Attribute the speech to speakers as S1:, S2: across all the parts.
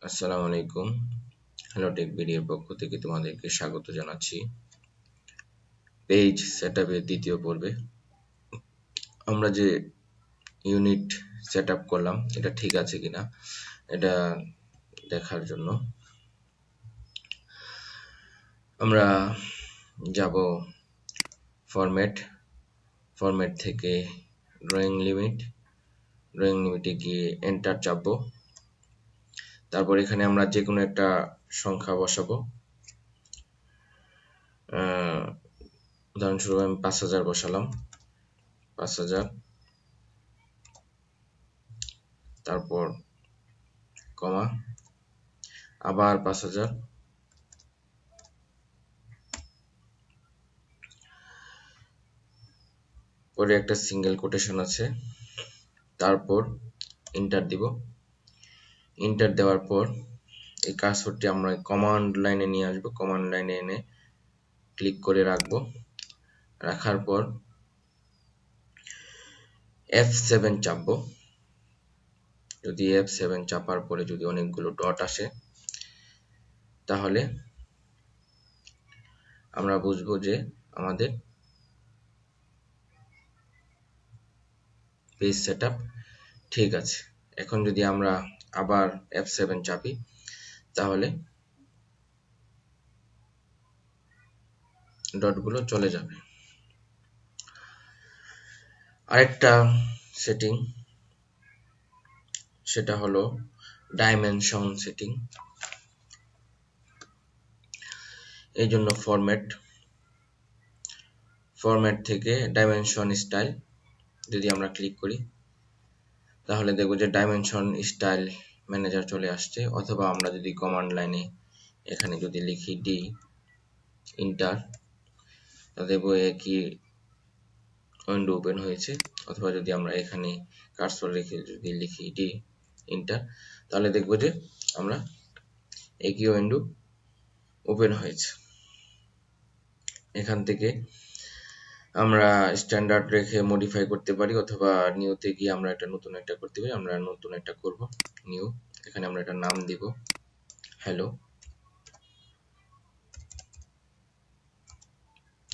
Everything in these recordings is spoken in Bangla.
S1: আসসালামু আলাইকুম। হ্যালো টেক ভিডিওর পক্ষ থেকে তোমাদেরকে স্বাগত জানাচ্ছি পেজ সেটআপের দ্বিতীয় পর্বে। আমরা যে ইউনিট সেটআপ করলাম এটা ঠিক আছে কিনা এটা দেখার জন্য আমরা যাব ফরম্যাট থেকে ড্রয়িং লিমিটে গিয়ে এন্টার চাপবো। তারপর এখানে আমরা যে কোনো একটা সংখ্যা বসাবো। উদাহরণস্বরূপ আমি 5000 বসালাম, 5000, তারপর কমা, আবার 5000, পরে একটা সিঙ্গেল কোটেশন আছে, তারপর এন্টার দিব। এন্টার দেওয়ার পর এই কার্সরটি আমরা কমান্ড লাইনে নিয়ে আসবো। কমান্ড লাইনে এনে ক্লিক করে রাখবো। রাখার পর F7 চাপবো। যদি F7 চাপার পরে যদি অনেকগুলো ডট আসে তাহলে আমরা বুঝবো যে আমাদের পেজ সেটআপ ঠিক আছে। এখন যদি আমরা আবার F7 চাপি তাহলে ডটগুলো চলে যাবে। আরেকটা সেটিং, সেটা হলো ডাইমেনশন সেটিং। এই জন্য ফরম্যাট থেকে ডাইমেনশন স্টাইল যদি আমরা ক্লিক করি তাহলে দেখব যে ডাইমেনশন স্টাইল ম্যানেজার চলে আসছে। অথবা আমরা যদি কমান্ড লাইনে এখানে যদি লিখি ডি ইন্টার, দেখব একই উইন্ডো ওপেন হয়েছে। অথবা যদি আমরা এখানে কার্সর রেখে যদি লিখি ডি ইন্টার তাহলে দেখব যে আমরা একই উইন্ডো ওপেন হয়েছে। এখান থেকে আমরা স্ট্যান্ডার্ড রেখে মডিফাই করতে পারি, অথবা নিউতে গিয়ে আমরা এটা নতুন একটা করতে পারি। আমরা নতুন একটা করব, নিউ। এখানে আমরা একটা নাম দিব হ্যালো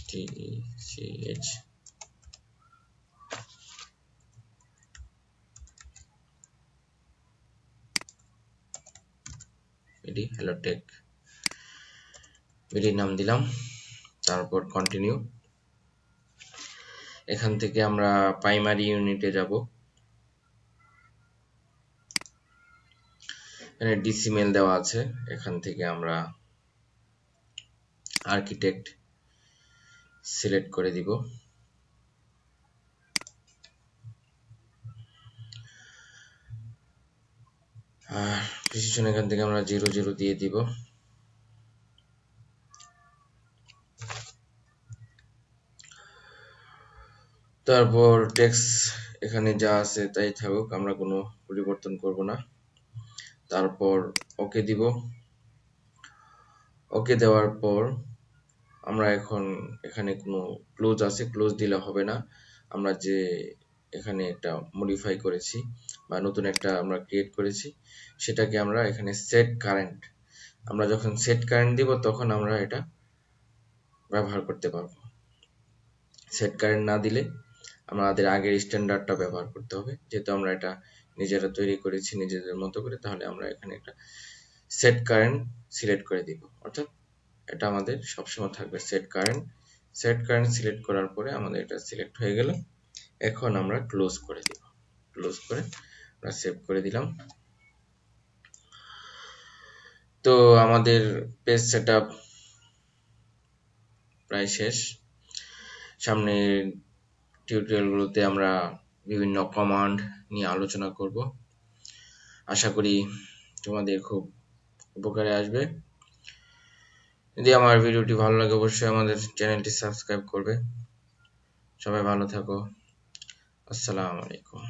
S1: TECH। এটি হ্যালো টেক ভিডিও নাম দিলাম, তারপর কন্টিনিউ। এখান থেকে আমরা প্রাইমারি ইউনিটে যাব। এখানে ডিসিমেল দেওয়া আছে, এখান থেকে আমরা আর্কিটেক্ট সিলেক্ট করে দিব। আর প্রিসিশন এখান থেকে আমরা 00 দিয়ে দিব। তারপর টেক্সট এখানে যা আছে তাই থাকুক, আমরা কোনো পরিবর্তন করব না। তারপর ওকে দিব। ওকে দেওয়ার পর আমরা এখন এখানে কোনো ক্লোজ আছে, ক্লোজ দিলে হবে না। আমরা যে এখানে একটা মডিফাই করেছি বা নতুন একটা আমরা ক্রিয়েট করেছি সেটাকে আমরা এখানে সেট কারেন্ট, আমরা যখন সেট কারেন্ট দিব তখন আমরা এটা ব্যবহার করতে পারবো। সেট কারেন্ট না দিলে আমাদের আগের স্ট্যান্ডার্ডটা ব্যবহার করতে হবে। যেহেতু আমরা এটা নিজেরা তৈরি করেছি নিজেদের মতো করে, তাহলে আমরা এখানে একটা সেট কারেন্ট সিলেক্ট করে দিব। অর্থাৎ এটা আমাদের সবসময় থাকবে সেট কারেন্ট সিলেক্ট করার পরে আমাদের এটা সিলেক্ট হয়ে গেল। এখন আমরা ক্লোজ করে দিব। ক্লোজ করে আমরা সেভ করে দিলাম। তো আমাদের পেজ সেটআপ প্রায় শেষ। সামনের টিউটোরিয়ালগুলোতে আমরা বিভিন্ন কমান্ড নিয়ে আলোচনা করব। আশা করি তোমাদের খুব উপকারে আসবে। যদি আমার ভিডিওটি ভালো লাগে অবশ্যই আমাদের চ্যানেলটি সাবস্ক্রাইব করবে। সবাই ভালো থাকো। আসসালামু আলাইকুম।